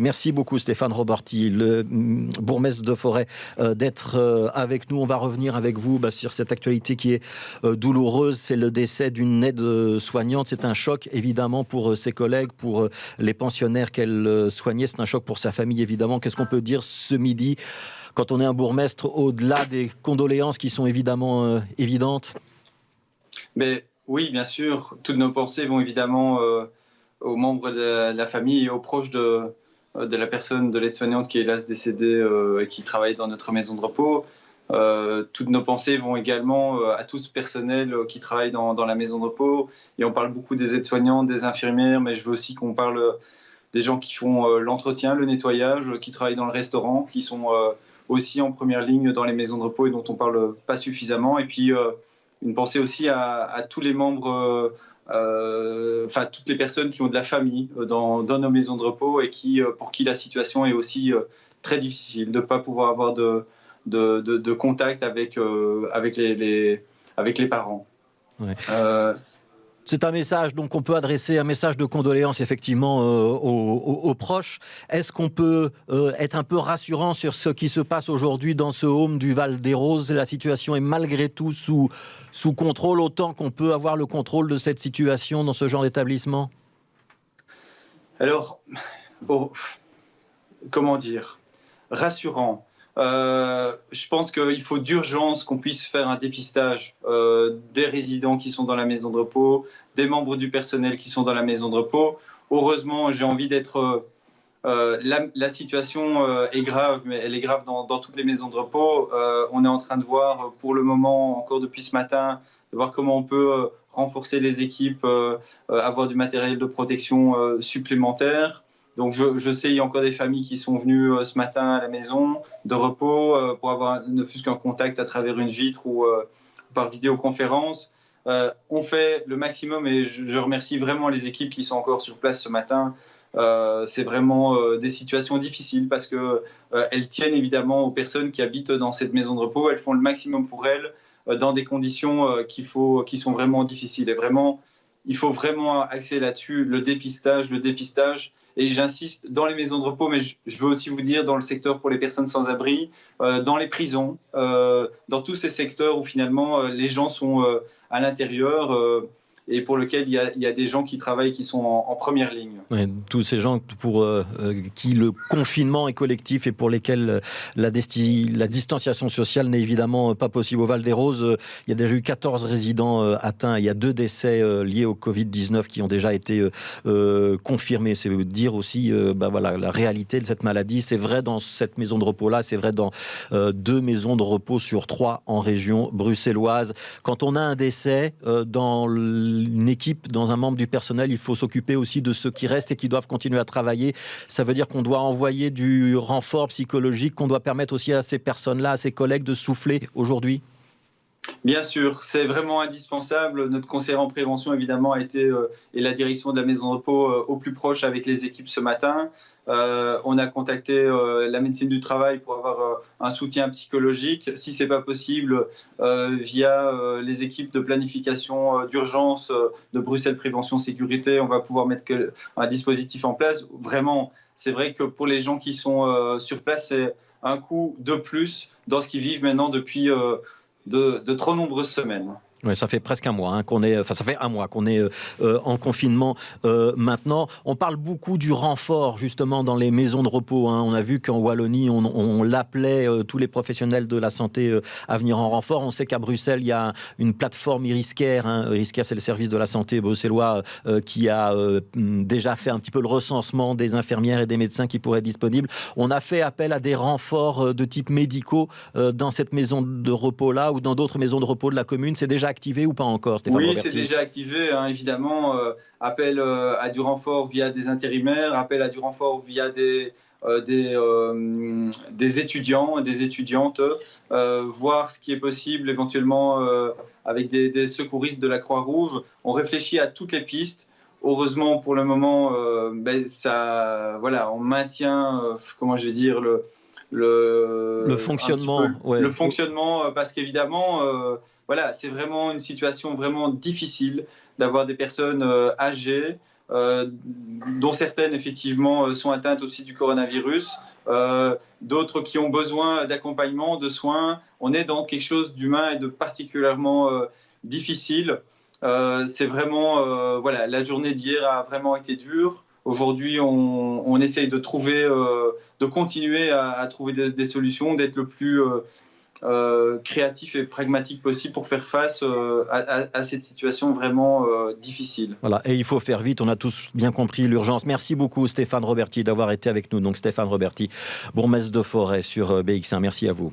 Merci beaucoup Stéphane Roborty, le bourgmestre de Forêt, d'être avec nous. On va revenir avec vous sur cette actualité qui est douloureuse. C'est le décès d'une aide-soignante. C'est un choc évidemment pour ses collègues, pour les pensionnaires qu'elle soignait. C'est un choc pour sa famille évidemment. Qu'est-ce qu'on peut dire ce midi quand on est un bourgmestre, au-delà des condoléances qui sont évidemment évidentes? Mais oui, bien sûr, toutes nos pensées vont évidemment aux membres de la famille et aux proches de la personne, de l'aide-soignante qui est hélas décédée et qui travaille dans notre maison de repos. Toutes nos pensées vont également à tout ce personnel qui travaille dans la maison de repos. Et on parle beaucoup des aides-soignantes, des infirmières, mais je veux aussi qu'on parle des gens qui font l'entretien, le nettoyage, qui travaillent dans le restaurant, qui sont aussi en première ligne dans les maisons de repos et dont on ne parle pas suffisamment. Et puis une pensée aussi à tous les membres, toutes les personnes qui ont de la famille dans nos maisons de repos et pour qui la situation est aussi très difficile, de ne pas pouvoir avoir de contact avec les parents. Ouais. C'est un message donc on peut adresser, un message de condoléances effectivement aux proches. Est-ce qu'on peut être un peu rassurant sur ce qui se passe aujourd'hui dans ce home du Val des Roses? La situation est malgré tout sous contrôle, autant qu'on peut avoir le contrôle de cette situation dans ce genre d'établissement? Alors, comment dire, rassurant. Je pense qu'il faut d'urgence qu'on puisse faire un dépistage des résidents qui sont dans la maison de repos, des membres du personnel qui sont dans la maison de repos. Heureusement, j'ai envie d'être... la situation est grave, mais elle est grave dans toutes les maisons de repos. On est en train de voir, pour le moment, encore depuis ce matin, de voir comment on peut renforcer les équipes, avoir du matériel de protection supplémentaire. Donc je sais, il y a encore des familles qui sont venues ce matin à la maison de repos pour avoir ne fût-ce qu'un contact à travers une vitre ou par vidéoconférence. On fait le maximum et je remercie vraiment les équipes qui sont encore sur place ce matin. C'est vraiment des situations difficiles parce qu'elles tiennent évidemment aux personnes qui habitent dans cette maison de repos. Elles font le maximum pour elles dans des conditions qui sont vraiment difficiles. Et vraiment, il faut vraiment axer là-dessus, le dépistage. Et j'insiste, dans les maisons de repos, mais je veux aussi vous dire, dans le secteur pour les personnes sans abri, dans les prisons, dans tous ces secteurs où finalement les gens sont à l'intérieur et pour lesquels il y a des gens qui travaillent, qui sont en première ligne. Ouais, tous ces gens pour qui le confinement est collectif et pour lesquels la distanciation sociale n'est évidemment pas possible. Au Val des Roses, il y a déjà eu 14 résidents atteints. Il y a 2 décès liés au Covid-19 qui ont déjà été confirmés. C'est dire aussi la réalité de cette maladie. C'est vrai dans cette maison de repos-là, c'est vrai dans 2 maisons de repos sur 3 en région bruxelloise. Quand on a un décès dans une équipe, dans un membre du personnel, il faut s'occuper aussi de ceux qui restent et qui doivent continuer à travailler. Ça veut dire qu'on doit envoyer du renfort psychologique, qu'on doit permettre aussi à ces personnes-là, à ces collègues de souffler aujourd'hui? Bien sûr, c'est vraiment indispensable. Notre conseillère en prévention, évidemment, a été, et la direction de la maison de repos, au plus proche avec les équipes ce matin. On a contacté la médecine du travail pour avoir un soutien psychologique. Si ce n'est pas possible, via les équipes de planification d'urgence de Bruxelles Prévention Sécurité, on va pouvoir mettre un dispositif en place. Vraiment, c'est vrai que pour les gens qui sont sur place, c'est un coup de plus dans ce qu'ils vivent maintenant depuis... de trop nombreuses semaines. Ouais, ça fait presque un mois ça fait un mois qu'on est en confinement maintenant. On parle beaucoup du renfort justement dans les maisons de repos. On a vu qu'en Wallonie, on l'appelait tous les professionnels de la santé à venir en renfort. On sait qu'à Bruxelles, il y a une plateforme Iriscare. Iriscare, c'est le service de la santé bruxellois qui a déjà fait un petit peu le recensement des infirmières et des médecins qui pourraient être disponibles. On a fait appel à des renforts de type médicaux dans cette maison de repos-là ou dans d'autres maisons de repos de la commune. C'est déjà activé ou pas encore, Stéphane Oui, Roberty? c'est déjà activé, évidemment. Appel à du renfort via des intérimaires, appel à du renfort via des étudiants, des étudiantes, voir ce qui est possible éventuellement avec des secouristes de la Croix-Rouge. On réfléchit à toutes les pistes. Heureusement, pour le moment, on maintient, le fonctionnement. Le fonctionnement, parce qu'évidemment, c'est vraiment une situation vraiment difficile d'avoir des personnes âgées, dont certaines effectivement sont atteintes aussi du coronavirus, d'autres qui ont besoin d'accompagnement, de soins. On est dans quelque chose d'humain et de particulièrement difficile. C'est vraiment, voilà, la journée d'hier a vraiment été dure. Aujourd'hui, on essaye de trouver, de continuer à trouver des solutions, d'être le plus créatif et pragmatique possible pour faire face à cette situation vraiment difficile. Voilà, et il faut faire vite, on a tous bien compris l'urgence. Merci beaucoup Stéphane Roberti d'avoir été avec nous. Donc Stéphane Roberti, bourgmestre de Forêt sur BX1, merci à vous.